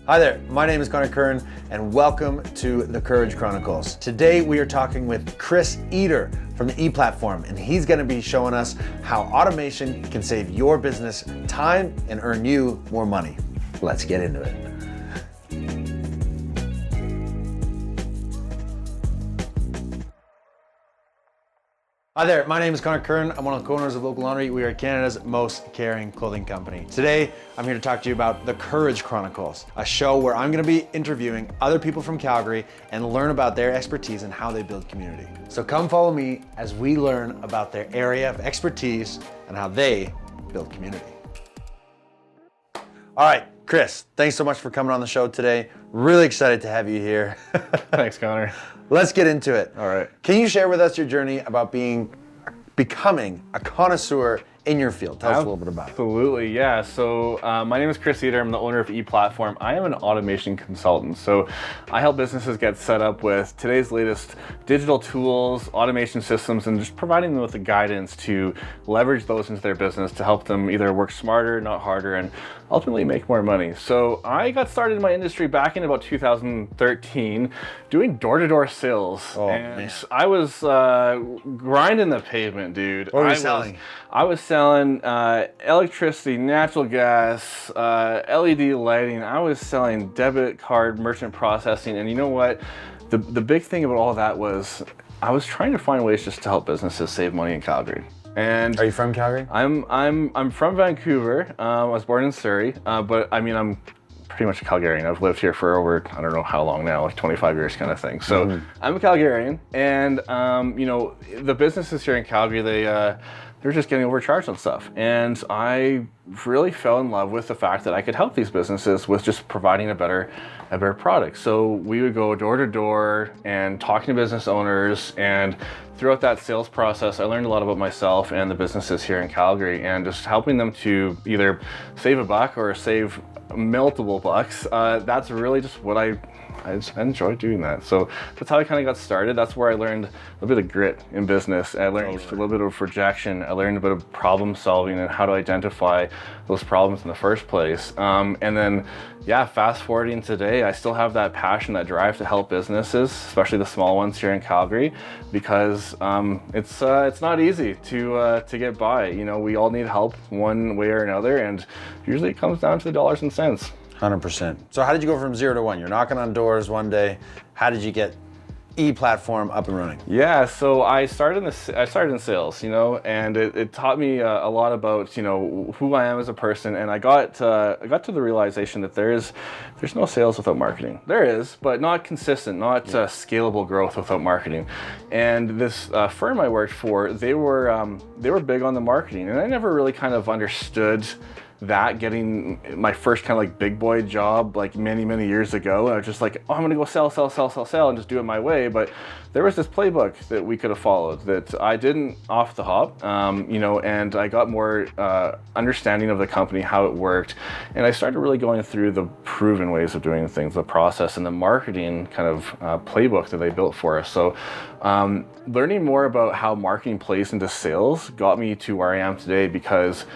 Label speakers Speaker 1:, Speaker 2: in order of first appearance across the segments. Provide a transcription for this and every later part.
Speaker 1: Hi there, my name is Connor Kern and welcome to the Courage Chronicles. Today we are talking with Chris Eder from the eplatform, and he's going to be showing us how automation can save your business time and earn you more money. Let's get into it. Hi there, my name is Connor Kern. I'm one of the co-owners of Local Laundry. We are Canada's most caring clothing company. Today, I'm here to talk to you about the Courage Chronicles, a show where I'm gonna be interviewing other people from Calgary and learn about their expertise and how they build community. So come follow me as we learn about their area of expertise and how they build community. All right, Chris, thanks so much for coming on the show today. Really excited to have you here.
Speaker 2: Thanks, Connor.
Speaker 1: Let's get into it.
Speaker 2: All right.
Speaker 1: Can you share with us your journey about becoming a connoisseur in your field? Tell us a little bit about it.
Speaker 2: Absolutely, yeah. So my name is Chris Eder. I'm the owner of eplatform. I am an automation consultant. So I help businesses get set up with today's latest digital tools, automation systems, and just providing them with the guidance to leverage those into their business to help them either work smarter, not harder, and ultimately make more money. So I got started in my industry back in about 2013 doing door-to-door sales.
Speaker 1: Oh,
Speaker 2: and
Speaker 1: man.
Speaker 2: I was grinding the pavement, dude.
Speaker 1: What were you selling?
Speaker 2: I was selling electricity, natural gas, LED lighting. I was selling debit card merchant processing. And you know what? The big thing about all that was I was trying to find ways just to help businesses save money in Calgary. And
Speaker 1: Are you from Calgary?
Speaker 2: I'm from Vancouver. I was born in Surrey, but I mean I'm pretty much a Calgarian. I've lived here for over, I don't know how long now, like 25 years kind of thing. So I'm a Calgarian, and you know, the businesses here in Calgary, they're just getting overcharged on stuff. And I really fell in love with the fact that I could help these businesses with just providing a better product. So we would go door to door and talking to business owners, and throughout that sales process, I learned a lot about myself and the businesses here in Calgary, and just helping them to either save a buck or save multiple bucks. That's really just what I enjoy doing that. So that's how I kind of got started. That's where I learned a bit of grit in business. I learned a little bit of rejection. I learned a bit of problem solving and how to identify those problems in the first place. And then, yeah, fast forwarding today, I still have that passion, that drive to help businesses, especially the small ones here in Calgary, because it's not easy to get by. You know, we all need help one way or another, and usually it comes down to the dollars and cents.
Speaker 1: 100%. So how did you go from 0 to 1? You're knocking on doors one day. How did you get eplatform up and running?
Speaker 2: Yeah, so I started in sales, you know, and it taught me a lot about, you know, who I am as a person, and I got to the realization that there's no sales without marketing. There is, but not consistent, not scalable growth without marketing. And this firm I worked for, they were big on the marketing, and I never really kind of understood that, getting my first kind of like big boy job like many years ago. I was just like, oh, I'm gonna go sell and just do it my way. But there was this playbook that we could have followed that I didn't off the hop, you know, and I got more understanding of the company, how it worked. And I started really going through the proven ways of doing things, the process and the marketing kind of playbook that they built for us. So learning more about how marketing plays into sales got me to where I am today, because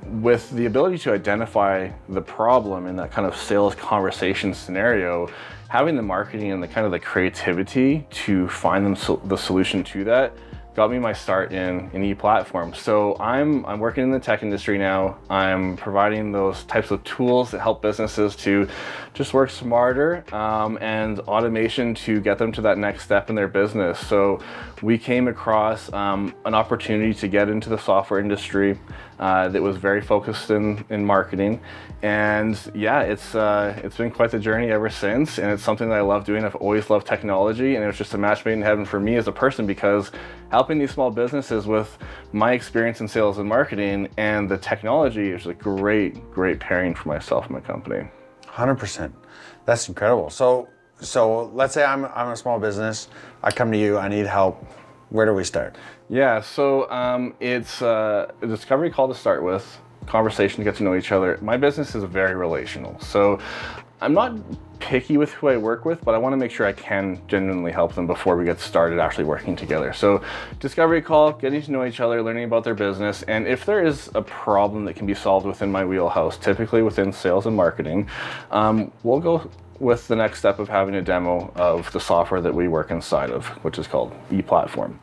Speaker 2: with the ability to identify the problem in that kind of sales conversation scenario, having the marketing and the kind of the creativity to find them the solution to that got me my start in eplatform. So I'm working in the tech industry now. I'm providing those types of tools that help businesses to just work smarter, and automation to get them to that next step in their business. So we came across an opportunity to get into the software industry that was very focused in marketing. And yeah, it's been quite the journey ever since, and it's something that I love doing. I've always loved technology, and it was just a match made in heaven for me as a person, because helping these small businesses with my experience in sales and marketing and the technology is a great pairing for myself and my company.
Speaker 1: 100%. That's incredible. So let's say I'm a small business. I come to you. I need help. Where do we start?
Speaker 2: Yeah, so it's a discovery call to start with, conversation to get to know each other. My business is very relational, so I'm not picky with who I work with, but I want to make sure I can genuinely help them before we get started actually working together. So discovery call, getting to know each other, learning about their business, and if there is a problem that can be solved within my wheelhouse, typically within sales and marketing, we'll go with the next step of having a demo of the software that we work inside of, which is called ePlatform.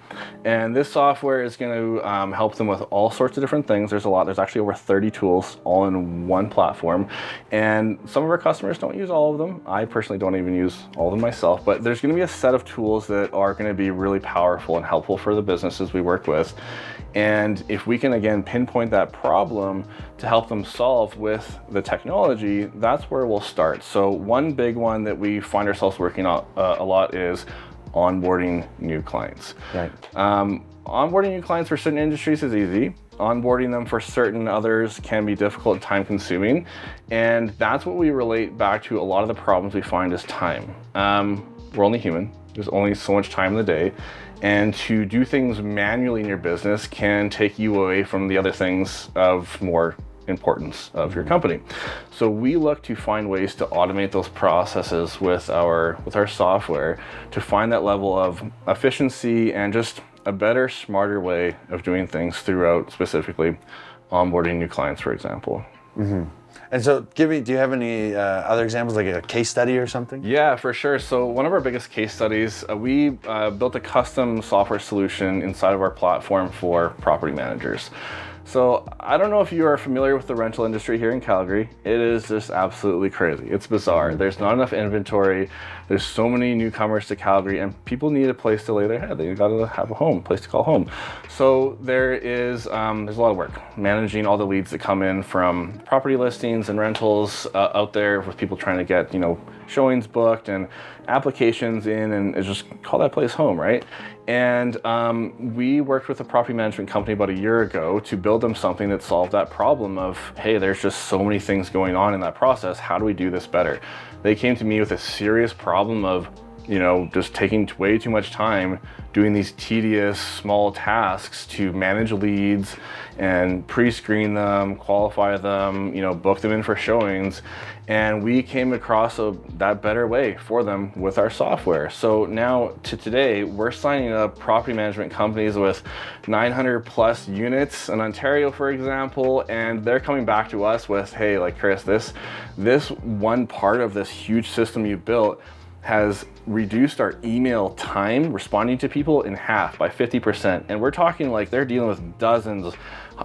Speaker 2: And this software is going to help them with all sorts of different things. There's actually over 30 tools all in one platform. And some of our customers don't use all of them. I personally don't even use all of them myself, but there's going to be a set of tools that are going to be really powerful and helpful for the businesses we work with. And if we can, again, pinpoint that problem to help them solve with the technology, that's where we'll start. So one big one that we find ourselves working on a lot is onboarding new clients.
Speaker 1: Right.
Speaker 2: Onboarding new clients for certain industries is easy. Onboarding them for certain others can be difficult and time consuming. And that's what we relate back to. A lot of the problems we find is time. We're only human. There's only so much time in the day. And to do things manually in your business can take you away from the other things of more importance of your company. So we look to find ways to automate those processes with our software to find that level of efficiency and just a better, smarter way of doing things throughout specifically onboarding new clients, for example.
Speaker 1: Mm-hmm. And so do you have any other examples, like a case study or something?
Speaker 2: Yeah, for sure. So one of our biggest case studies, we built a custom software solution inside of our platform for property managers. So I don't know if you are familiar with the rental industry here in Calgary. It is just absolutely crazy. It's bizarre. There's not enough inventory. There's so many newcomers to Calgary, and people need a place to lay their head. They got to have a home, place to call home. So there's a lot of work managing all the leads that come in from property listings and rentals out there with people trying to get, showings booked and applications in and just call that place home, right? And we worked with a property management company about a year ago to build them something that solved that problem of, hey, there's just so many things going on in that process. How do we do this better? They came to me with a serious problem of, just taking way too much time doing these tedious small tasks to manage leads and pre-screen them, qualify them, book them in for showings. And we came across that better way for them with our software. So now to today, we're signing up property management companies with 900 plus units in Ontario, for example, and they're coming back to us with, hey, like Chris, this one part of this huge system you built has reduced our email time responding to people in half by 50%. And we're talking like they're dealing with dozens,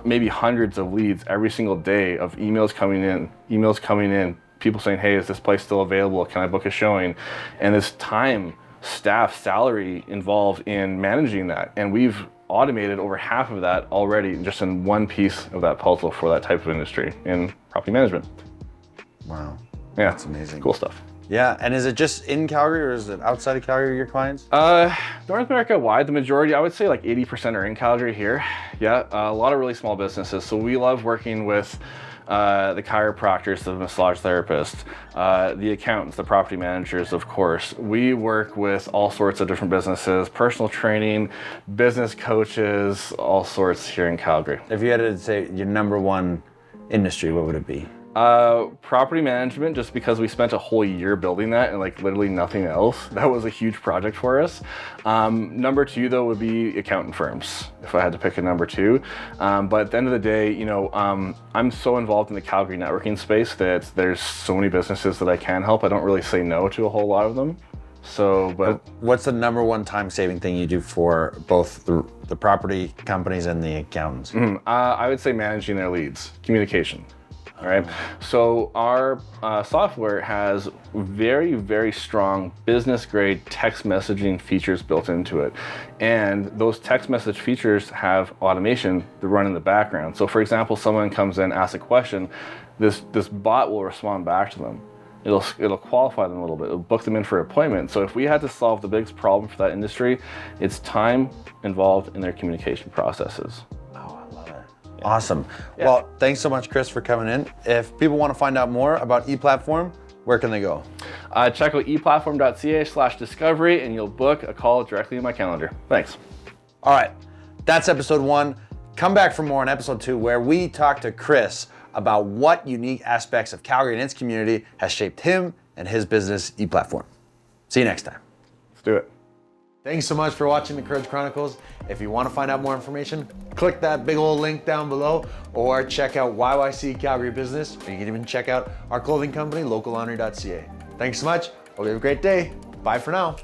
Speaker 2: maybe hundreds of leads every single day of emails coming in, people saying, hey, is this place still available? Can I book a showing? And this time, staff, salary involved in managing that. And we've automated over half of that already just in one piece of that puzzle for that type of industry in property management.
Speaker 1: Wow.
Speaker 2: Yeah,
Speaker 1: that's amazing.
Speaker 2: Cool stuff.
Speaker 1: Yeah, and is it just in Calgary or is it outside of Calgary, your clients?
Speaker 2: North America wide, the majority, I would say like 80% are in Calgary here. Yeah, a lot of really small businesses. So we love working with the chiropractors, the massage therapists, the accountants, the property managers, of course. We work with all sorts of different businesses, personal training, business coaches, all sorts here in Calgary.
Speaker 1: If you had to say your number one industry, what would it be?
Speaker 2: Property management, just because we spent a whole year building that and like literally nothing else. That was a huge project for us. Number two though would be accountant firms, if I had to pick a number two. But at the end of the day, I'm so involved in the Calgary networking space that there's so many businesses that I can help. I don't really say no to a whole lot of them. So, but
Speaker 1: what's the number one time-saving thing you do for both the property companies and the accountants?
Speaker 2: I would say managing their leads, communication. All right. So our software has very, very strong business-grade text messaging features built into it. And those text message features have automation that run in the background. So for example, someone comes in, asks a question, this bot will respond back to them. It'll qualify them a little bit. It'll book them in for an appointment. So if we had to solve the biggest problem for that industry, it's time involved in their communication processes.
Speaker 1: Awesome. Yeah. Well, thanks so much, Chris, for coming in. If people want to find out more about ePlatform, where can they go?
Speaker 2: Check out eplatform.ca/discovery and you'll book a call directly in my calendar. Thanks.
Speaker 1: All right, that's episode 1. Come back for more in episode 2, where we talk to Chris about what unique aspects of Calgary and its community has shaped him and his business, eplatform. See you next time.
Speaker 2: Let's do it.
Speaker 1: Thanks so much for watching the Courage Chronicles. If you want to find out more information, click that big old link down below or check out YYC Calgary Business. Or you can even check out our clothing company, locallaundry.ca. Thanks so much. Hope you have a great day. Bye for now.